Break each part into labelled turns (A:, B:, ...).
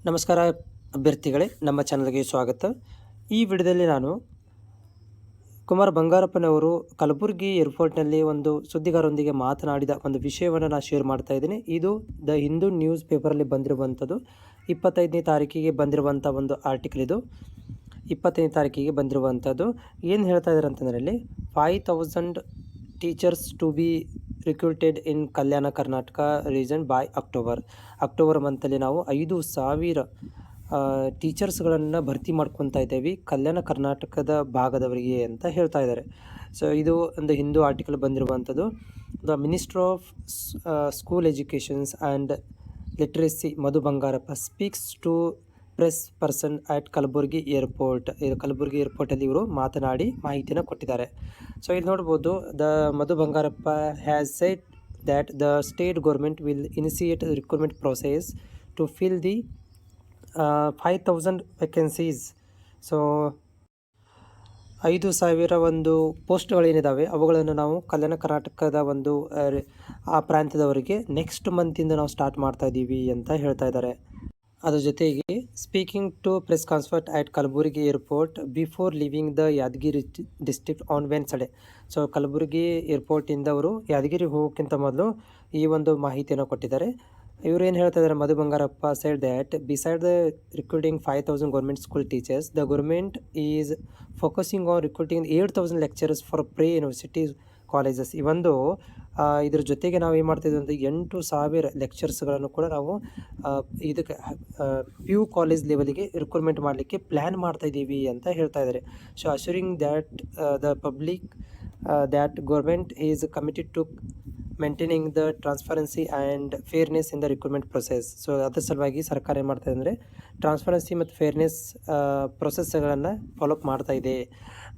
A: ನಮಸ್ಕಾರ ಅಭ್ಯರ್ಥಿಗಳೇ, ನಮ್ಮ ಚಾನಲ್ಗೆ ಸ್ವಾಗತ. ಈ ವಿಡಿಯೋದಲ್ಲಿ ನಾನು ಕುಮಾರ್ ಬಂಗಾರಪ್ಪನವರು ಕಲಬುರಗಿ ಏರ್ಪೋರ್ಟ್ನಲ್ಲಿ ಒಂದು ಸುದ್ದಿಗಾರರೊಂದಿಗೆ ಮಾತನಾಡಿದ ಒಂದು ವಿಷಯವನ್ನು ನಾನು ಶೇರ್ ಮಾಡ್ತಾ ಇದ್ದೀನಿ. ಇದು ದ ಹಿಂದೂ ನ್ಯೂಸ್ ಪೇಪರಲ್ಲಿ ಬಂದಿರುವಂಥದ್ದು. 25ನೇ ತಾರೀಕಿಗೆ ಬಂದಿರುವಂಥ ಒಂದು ಆರ್ಟಿಕಲ್ ಇದು. 25ನೇ ತಾರೀಕಿಗೆ ಬಂದಿರುವಂಥದ್ದು. ಏನು ಹೇಳ್ತಾ ಇದ್ದಾರೆ ಅಂತಂದರೆ, ಇಲ್ಲಿ 5000 teachers to be recruited in Kalyana Karnataka region by October ಮಂತಲ್ಲಿ ನಾವು 5,000 ಟೀಚರ್ಸ್ಗಳನ್ನು ಭರ್ತಿ ಮಾಡ್ಕೊತಾ ಇದ್ದೇವೆ ಕಲ್ಯಾಣ ಕರ್ನಾಟಕದ ಭಾಗದವರಿಗೆ ಅಂತ ಹೇಳ್ತಾ ಇದ್ದಾರೆ. ಸೊ ಇದು ಒಂದು ಹಿಂದೂ ಆರ್ಟಿಕಲ್ ಬಂದಿರುವಂಥದ್ದು. The minister of school educations and literacy Madhu Bangarappa speaks to press person at Kalaburagi ಏರ್ಪೋರ್ಟಲ್ಲಿ ಇವರು ಮಾತನಾಡಿ ಮಾಹಿತಿನ ಕೊಟ್ಟಿದ್ದಾರೆ. ಸೊ ಇಲ್ಲಿ ನೋಡ್ಬೋದು, the Madhu Bangarappa has said that the state government will initiate recruitment process to fill the 5,000 vacancies. So 5,000 ಒಂದು ಪೋಸ್ಟ್ಗಳೇನಿದ್ದಾವೆ ಅವುಗಳನ್ನು ನಾವು ಕಲ್ಯಾಣ ಕರ್ನಾಟಕದ ಒಂದು ಆ ಪ್ರಾಂತ್ಯದವರಿಗೆ ನೆಕ್ಸ್ಟ್ ಮಂತಿಂದ ನಾವು ಸ್ಟಾರ್ಟ್ ಮಾಡ್ತಾ ಇದ್ದೀವಿ ಅಂತ ಹೇಳ್ತಾ ಇದ್ದಾರೆ. ಅದರ ಜೊತೆಗೆ speaking to press conference at Kalaburagi airport before leaving the Yadagiri district on Wednesday. So Kalaburagi ಏರ್ಪೋರ್ಟಿಂದ ಅವರು ಯಾದಗಿರಿ ಹೋಗೋಕ್ಕಿಂತ ಮೊದಲು ಈ ಒಂದು ಮಾಹಿತಿಯನ್ನು ಕೊಟ್ಟಿದ್ದಾರೆ. ಇವರು ಏನು ಹೇಳ್ತಾ ಇದ್ದಾರೆ, Madhu Bangarappa said that beside the recruiting 5,000 government school teachers, the government is focusing on recruiting 8,000 lecturers for pre university colleges. ಈ ಒಂದು ಇದ್ರ ಜೊತೆಗೆ ನಾವು ಏನು ಮಾಡ್ತಿದ್ವಿ ಅಂದರೆ 8,000 ಲೆಕ್ಚರ್ಸ್ಗಳನ್ನು ಕೂಡ ನಾವು ಇದಕ್ಕೆ PU ಕಾಲೇಜ್ ಲೆವೆಲಿಗೆ ರಿಕ್ರೂಟ್ಮೆಂಟ್ ಮಾಡಲಿಕ್ಕೆ ಪ್ಲ್ಯಾನ್ ಮಾಡ್ತಾಯಿದ್ದೀವಿ ಅಂತ ಹೇಳ್ತಾ ಇದ್ದಾರೆ. So assuring that the public that government is committed to maintaining the transparency and fairness in the recruitment process. So ಅದ್ರ ಸಲುವಾಗಿ ಸರ್ಕಾರ ಏನು ಮಾಡ್ತಾಯಿದೆ ಅಂದರೆ ಟ್ರಾನ್ಸ್ಪರೆನ್ಸಿ ಮತ್ತು ಫೇರ್ನೆಸ್ ಪ್ರೊಸೆಸ್ಗಳನ್ನು ಫಾಲೋಅಪ್ ಮಾಡ್ತಾ ಇದೆ.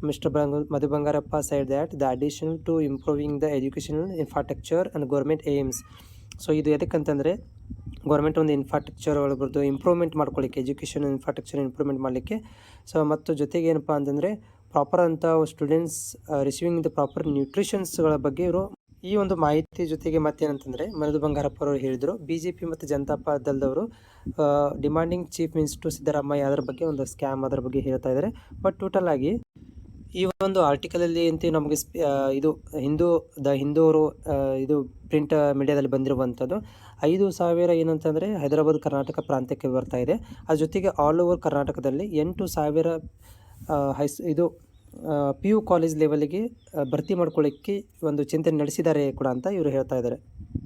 A: Mister Madhu Bangarappa said that the additional to improving the educational infrastructure and government aims. So ಇದು ಎದಕ್ಕಂತಂದರೆ ಗೌರ್ಮೆಂಟ್ ಒಂದು ಇನ್ಫ್ರಾಸ್ಟ್ರಕ್ಚರ್ ಒಳಬರ್ದು ಇಂಪ್ರೂವ್ಮೆಂಟ್ ಮಾಡ್ಕೊಳ್ಳಿಕ್ಕೆ, ಎಜುಕೇಷನ್ ಇನ್ಫ್ರಾಸ್ಟ್ರಕ್ಚರ್ ಇಂಪ್ರೂವ್ಮೆಂಟ್ ಮಾಡಲಿಕ್ಕೆ. ಸೊ ಮತ್ತು ಜೊತೆಗೆ ಏನಪ್ಪ ಅಂತಂದರೆ ಪ್ರಾಪರ್ ಅಂತ ಸ್ಟೂಡೆಂಟ್ಸ್ ರಿಸೀವಿಂಗ್ ದ ಪ್ರಾಪರ್ ನ್ಯೂಟ್ರಿಷನ್ಸ್ಗಳ ಬಗ್ಗೆ ಇವರು ಈ ಒಂದು ಮಾಹಿತಿ ಜೊತೆಗೆ ಮತ್ತೇನಂತಂದರೆ ಮಧು ಬಂಗಾರಪ್ಪ ಅವರು ಹೇಳಿದರು, BJP ಮತ್ತು ಜನತಾ ದಳದವರು ಡಿಮಾಂಡಿಂಗ್ ಚೀಫ್ ಮಿನಿಸ್ಟರ್ ಸಿದ್ದರಾಮಯ್ಯ ಅದರ ಬಗ್ಗೆ ಒಂದು ಸ್ಕ್ಯಾಮ್ ಅದರ ಬಗ್ಗೆ ಹೇಳ್ತಾ ಇದ್ದಾರೆ. ಬಟ್ ಟೋಟಲ್ ಆಗಿ ಈ ಒಂದು ಆರ್ಟಿಕಲಲ್ಲಿ ಅಂತ ನಮಗೆ ಇದು ಹಿಂದೂ ಅವರು ಇದು ಪ್ರಿಂಟ್ ಮೀಡಿಯಾದಲ್ಲಿ ಬಂದಿರುವಂಥದ್ದು 5,000 ಏನಂತಂದರೆ ಹೈದರಾಬಾದ್ ಕರ್ನಾಟಕ ಪ್ರಾಂತ್ಯಕ್ಕೆ ಬರ್ತಾ ಇದೆ. ಅದ್ರ ಜೊತೆಗೆ ಆಲ್ ಓವರ್ ಕರ್ನಾಟಕದಲ್ಲಿ 8,000 PU ಕಾಲೇಜ್ ಲೆವೆಲ್ಗೆ ಭರ್ತಿ ಮಾಡ್ಕೊಳ್ಳಿಕ್ಕೆ ಒಂದು ಚಿಂತನೆ ನಡೆಸಿದ್ದಾರೆ ಕೂಡ ಅಂತ ಇವರು ಹೇಳ್ತಾ ಇದ್ದಾರೆ.